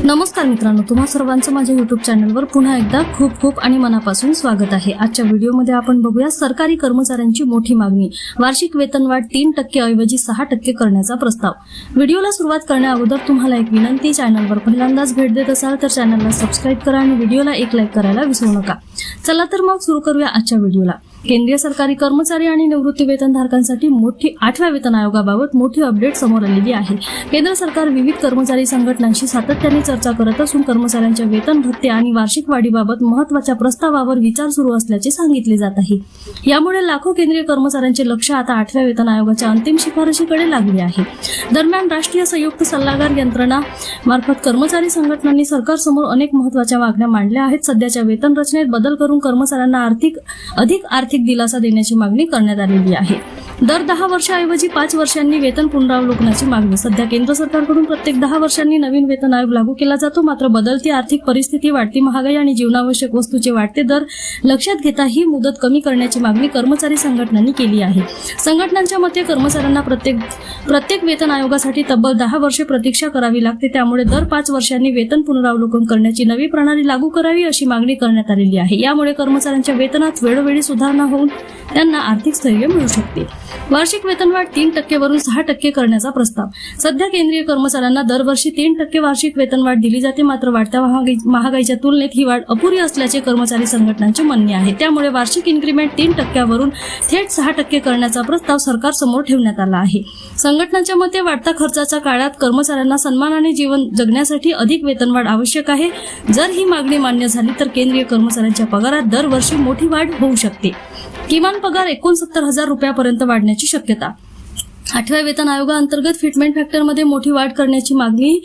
नमस्कार मित्रांनो, तुम्हा सर्वांचं माझ्या YouTube चॅनलवर पुन्हा एकदा खूप खूप आणि मनापासून स्वागत आहे। आजच्या व्हिडिओमध्ये आपण बघूया सरकारी कर्मचाऱ्यांची मोठी मागणी, वार्षिक वेतनवाढ 3% ऐवजी 6% करण्याचा प्रस्ताव। व्हिडिओला सुरुवात करण्याअगोदर तुम्हाला एक विनंती, चॅनलवर पहिल्यांदाच भेट देत असाल तर चॅनलला सबस्क्राइब करा आणि व्हिडिओला एक लाईक करायला विसरू नका। चला तर मग सुरू करूया आजच्या व्हिडिओला। केंद्रीय सरकारी कर्मचारी आणि निवृत्ती वेतनधारकांसाठी मोठी 8व्या वेतन आयोगाबाबत मोठी अपडेट समोर आलेली आहे। केंद्र सरकार विविध कर्मचारी संघटनांशी सातत्याने चर्चा करत असून कर्मचाऱ्यांच्या वेतन भत्ते आणि वार्षिक वाढीबाबत महत्त्वाच्या प्रस्तावावर विचार सुरू असल्याचे सांगितले जात आहे। यामुळे लाखो केंद्रीय कर्मचाऱ्यांचे लक्ष आता 8व्या वेतन आयोगाच्या अंतिम शिफारशीकडे लागले आहे। दरम्यान राष्ट्रीय संयुक्त सल्लागार यंत्रणा मार्फत कर्मचारी संघटनांनी सरकारसमोर अनेक महत्त्वाच्या मागण्या मांडल्या आहेत। सध्याच्या वेतन रचनेत बदल करून कर्मचाऱ्यांना अधिक आर्थिक दिलासा देण्याची मागणी करण्यात आलेली आहे। दर 10 वर्षाऐवजी 5 वर्षांनी वेतन पुनरावलोकनाची मागणी। सध्या केंद्र सरकारकडून प्रत्येक 10 वर्षांनी नवीन वेतन आयोग लागू केला जातो, मात्र बदलती आर्थिक परिस्थिती, वाढती महागाई आणि जीवनावश्यक वस्तूचे वाढते दर लक्षात घेता ही मुदत कमी करण्याची मागणी कर्मचारी संघटनांनी केली आहे। संघटनांच्या मते कर्मचाऱ्यांना प्रत्येक वेतन आयोगासाठी तब्बल 10 वर्षे प्रतीक्षा करावी लागते, त्यामुळे दर 5 वर्षांनी वेतन पुनरावलोकन करण्याची नवी प्रणाली लागू करावी अशी मागणी करण्यात आलेली आहे। यामुळे कर्मचाऱ्यांच्या वेतनात वेळोवेळी सुधारणा होऊन त्यांना आर्थिक स्थैर्य मिळू शकते। वार्षिक वेतनवाढ 3% वरून 6% करण्याचा प्रस्ताव। सध्या केंद्रीय कर्मचाऱ्यांना दरवर्षी 3% वार्षिक वेतनवाढ दिली जाते, मात्र वाढत्या महागाईच्या तुलनेत ही वाढ अपुरी असल्याचे कर्मचारी संघटनांचे म्हणणे आहे। त्यामुळे वार्षिक इन्क्रीमेंट 3% वरून थेट 6% करण्याचा प्रस्ताव सरकारसमोर ठेवण्यात आला आहे। संघटनांच्या मते वाढत्या खर्चाच्या काळात कर्मचाऱ्यांना सन्मानाने जीवन जगण्यासाठी अधिक वेतनवाढ आवश्यक आहे। जर ही मागणी मान्य झाली तर केंद्रीय कर्मचाऱ्यांच्या पगारात दरवर्षी मोठी वाढ होऊ शकते। किमान पगार 69,000 रुपयापर्यंत वाढण्याची शक्यता। 8व्या वेतन आयोगाअंतर्गत फिटमेंट फॅक्टरमध्ये मोठी वाढ करण्याची मागणी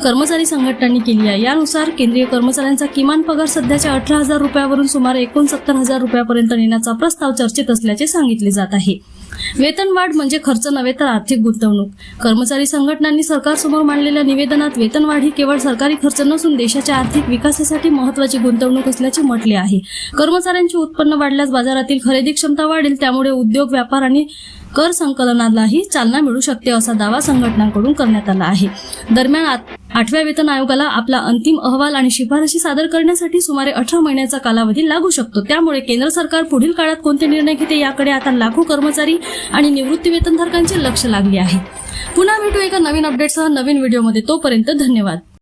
कर्मचारी संघटनांनी केली आहे। यानुसार केंद्रीय कर्मचाऱ्यांचा किमान पगार सध्याच्या 18,000 रुपयावरून सुमारे 69,000 रुपयापर्यंत नेण्याचा प्रस्ताव चर्चेत असल्याचे सांगितले जात आहे। वेतनवाढ म्हणजे खर्च नव्हे तर आर्थिक गुंतवणूक। कर्मचारी संघटनांनी सरकारसमोर मांडलेल्या निवेदनात वेतनवाढ ही केवळ सरकारी खर्च नसून देशाच्या आर्थिक विकासासाठी महत्त्वाची गुंतवणूक असल्याचे म्हटले आहे। कर्मचाऱ्यांचे उत्पन्न वाढल्यास बाजारातील खरेदी क्षमता वाढेल, त्यामुळे उद्योग, व्यापार आणि कर संकलनालाही चालना मिळू शकते असा दावा संघटनांकडून करण्यात आला आहे। दरम्यान 8व्या वेतन आयोगाला आपला अंतिम अहवाल आणि शिफारशी सादर करण्यासाठी सुमारे 18 महिन्याचा कालावधी लागू शकतो। त्यामुळे केंद्र सरकार पुढील काळात कोणते निर्णय घेते याकडे आता लाखो कर्मचारी आणि निवृत्ती वेतनधारकांचे लक्ष लागले आहे। पुन्हा भेटू एका नवीन अपडेटसह नवीन व्हिडिओमध्ये, तोपर्यंत धन्यवाद।